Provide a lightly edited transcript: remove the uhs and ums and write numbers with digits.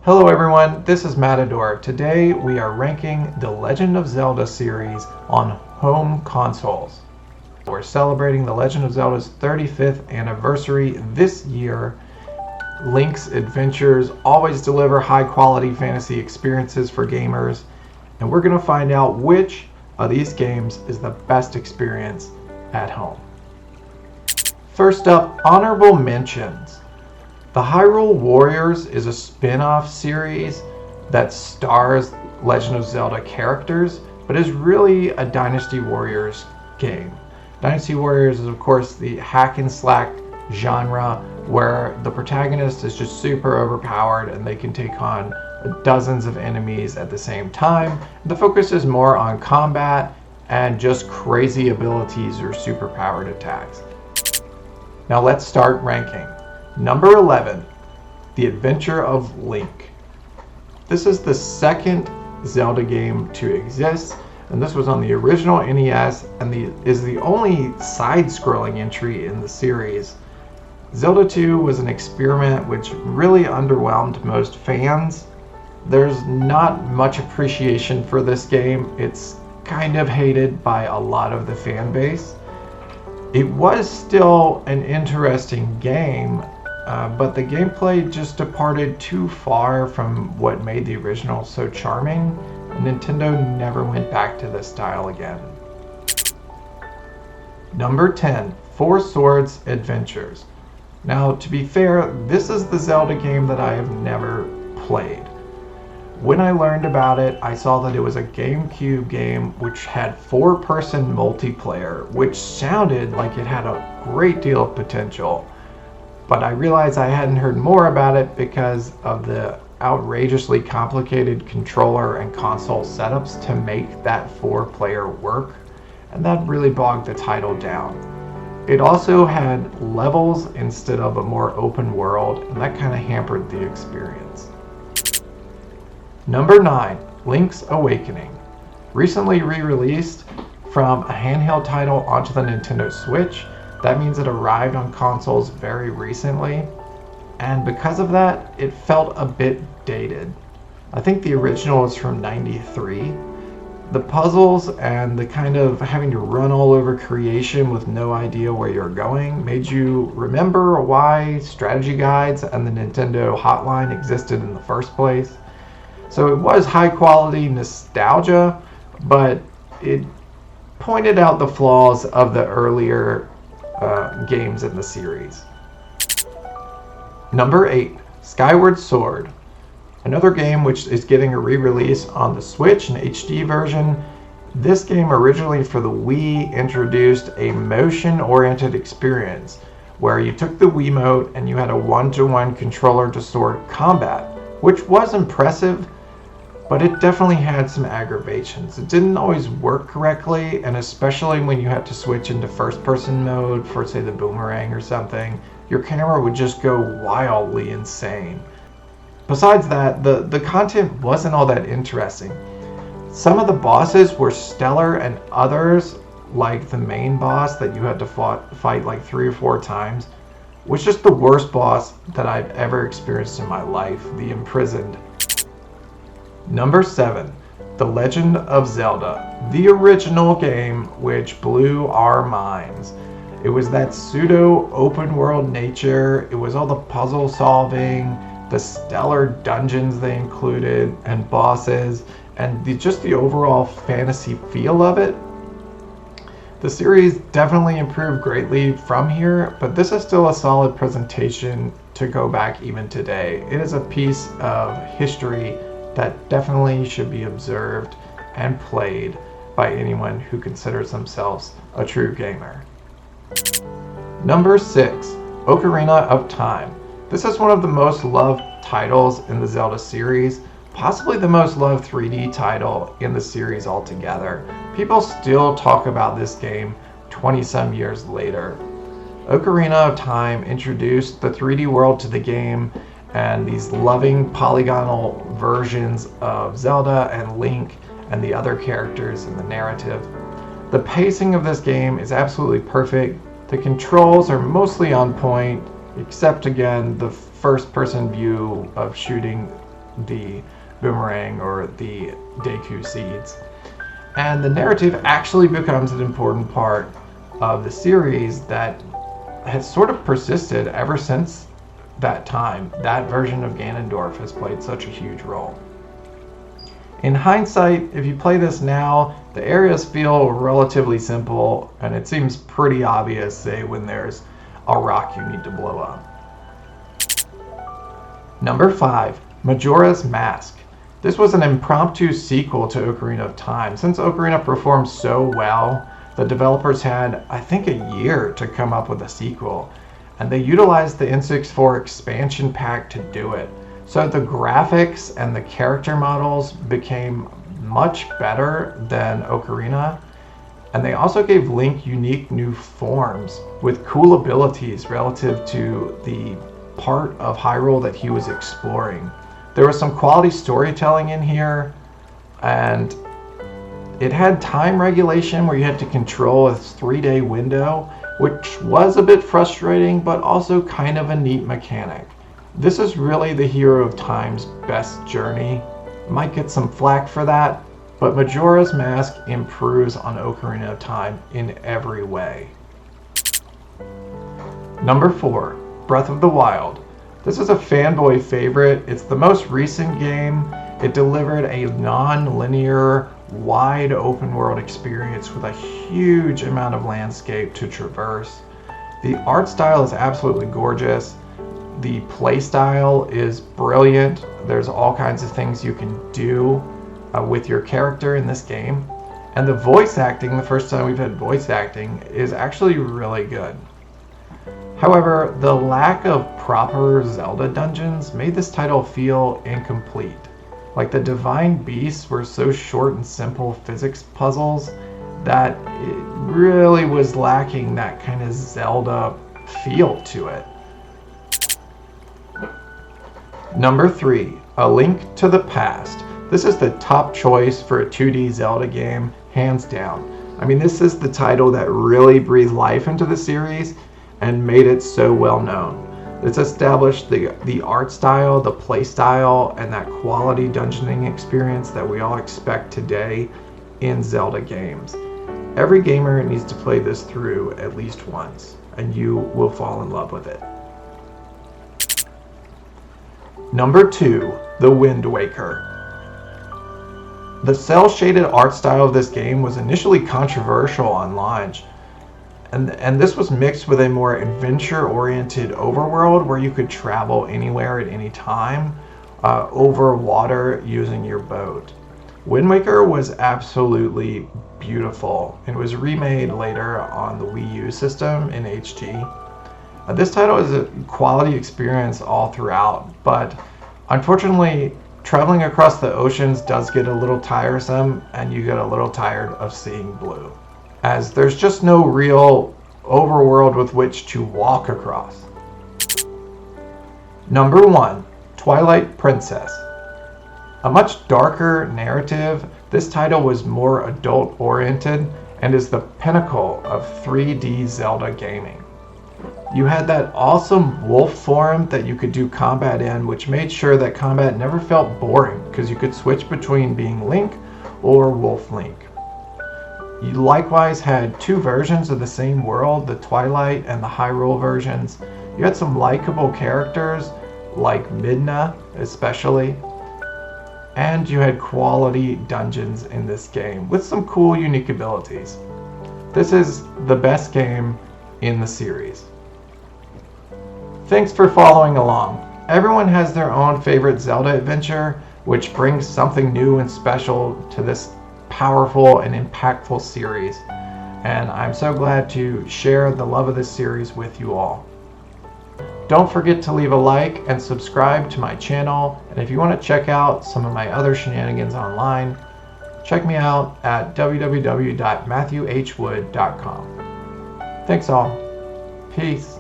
Hello everyone, this is Matador. Today we are ranking the Legend of Zelda series on home consoles. We're celebrating the Legend of Zelda's 35th anniversary this year. Link's adventures always deliver high quality fantasy experiences for gamers, and we're going to find out which of these games is the best experience at home. First up, honorable mentions. The Hyrule Warriors is a spin-off series that stars Legend of Zelda characters, but is really a Dynasty Warriors game. Dynasty Warriors is of course the hack and slack genre where the protagonist is just super overpowered and they can take on dozens of enemies at the same time. The focus is more on combat and just crazy abilities or superpowered attacks. Now let's start ranking. Number 11, The Adventure of Link. This is the second Zelda game to exist, and this was on the original NES and is the only side-scrolling entry in the series. Zelda 2 was an experiment which really underwhelmed most fans. There's not much appreciation for this game. It's kind of hated by a lot of the fan base. It was still an interesting game, but the gameplay just departed too far from what made the original so charming, and Nintendo never went back to this style again. Number 10, Four Swords Adventures. Now, to be fair, this is the Zelda game that I have never played. When I learned about it, I saw that it was a GameCube game which had four-person multiplayer, which sounded like it had a great deal of potential. But I realized I hadn't heard more about it because of the outrageously complicated controller and console setups to make that four-player work, and that really bogged the title down. It also had levels instead of a more open world, and that kind of hampered the experience. Number 9, Lynx Awakening. Recently re-released from a handheld title onto the Nintendo Switch. That means it arrived on consoles very recently, and because of that, it felt a bit dated. I think the original is from '93. The puzzles and the kind of having to run all over creation with no idea where you're going made you remember why strategy guides and the Nintendo hotline existed in the first place. So it was high quality nostalgia, but it pointed out the flaws of the earlier games in the series. Number 8, Skyward Sword. Another game which is getting a re-release on the Switch, an HD version. This game, originally for the Wii, introduced a motion-oriented experience where you took the Wiimote and you had a one-to-one controller to sword combat, which was impressive, but it definitely had some aggravations. It didn't always work correctly, and especially when you had to switch into first-person mode for, say, the boomerang or something, your camera would just go wildly insane. Besides that, the content wasn't all that interesting. Some of the bosses were stellar, and others, like the main boss that you had to fight like 3 or 4 times, was just the worst boss that I've ever experienced in my life, the Imprisoned. Number 7, The Legend of Zelda, the original game which blew our minds. It was that pseudo open world nature, it was all the puzzle solving, the stellar dungeons they included, and bosses, and just the overall fantasy feel of it. The series definitely improved greatly from here, but this is still a solid presentation to go back even today. It is a piece of history that definitely should be observed and played by anyone who considers themselves a true gamer. Number 6, Ocarina of Time. This is one of the most loved titles in the Zelda series, possibly the most loved 3D title in the series altogether. People still talk about this game 20-some years later. Ocarina of Time introduced the 3D world to the game and these loving polygonal versions of Zelda and Link and the other characters in the narrative. The pacing of this game is absolutely perfect. The controls are mostly on point, except again the first person view of shooting the boomerang or the Deku seeds. And the narrative actually becomes an important part of the series that has sort of persisted ever since that time. That version of Ganondorf has played such a huge role. In hindsight, if you play this now, the areas feel relatively simple, and it seems pretty obvious, say, when there's a rock you need to blow up. Number 5, Majora's Mask. This was an impromptu sequel to Ocarina of Time. Since Ocarina performed so well, the developers had, I think, a year to come up with a sequel, and they utilized the N64 expansion pack to do it. So the graphics and the character models became much better than Ocarina, and they also gave Link unique new forms with cool abilities relative to the part of Hyrule that he was exploring. There was some quality storytelling in here, and it had time regulation where you had to control a 3-day window, which was a bit frustrating, but also kind of a neat mechanic. This is really the Hero of Time's best journey. Might get some flack for that, but Majora's Mask improves on Ocarina of Time in every way. Number 4, Breath of the Wild. This is a fanboy favorite. It's the most recent game. It delivered a non-linear, wide open world experience with a huge amount of landscape to traverse. The art style is absolutely gorgeous. The play style is brilliant. There's all kinds of things you can do with your character in this game. And the voice acting, the first time we've had voice acting, is actually really good. However, the lack of proper Zelda dungeons made this title feel incomplete. Like, the Divine Beasts were so short and simple physics puzzles that it really was lacking that kind of Zelda feel to it. Number 3, A Link to the Past. This is the top choice for a 2D Zelda game, hands down. I mean, this is the title that really breathed life into the series and made it so well known. It's established the art style, the play style, and that quality dungeoning experience that we all expect today in Zelda games. Every gamer needs to play this through at least once, and you will fall in love with it. Number 2, The Wind Waker. The cel-shaded art style of this game was initially controversial on launch, and this was mixed with a more adventure-oriented overworld where you could travel anywhere at any time over water using your boat. Wind Waker was absolutely beautiful and was remade later on the Wii U system in HD. This title is a quality experience all throughout, but unfortunately, traveling across the oceans does get a little tiresome, and you get a little tired of seeing blue, as there's just no real overworld with which to walk across. Number 1, Twilight Princess. A much darker narrative, this title was more adult-oriented and is the pinnacle of 3D Zelda gaming. You had that awesome wolf form that you could do combat in, which made sure that combat never felt boring because you could switch between being Link or Wolf Link. You likewise had 2 versions of the same world, the Twilight and the Hyrule versions. You had some likable characters, like Midna especially, and you had quality dungeons in this game with some cool, unique abilities. This is the best game in the series. Thanks for following along. Everyone has their own favorite Zelda adventure, which brings something new and special to this powerful and impactful series. And I'm so glad to share the love of this series with you all. Don't forget to leave a like and subscribe to my channel. And if you want to check out some of my other shenanigans online, check me out at www.matthewhwood.com. Thanks all. Peace.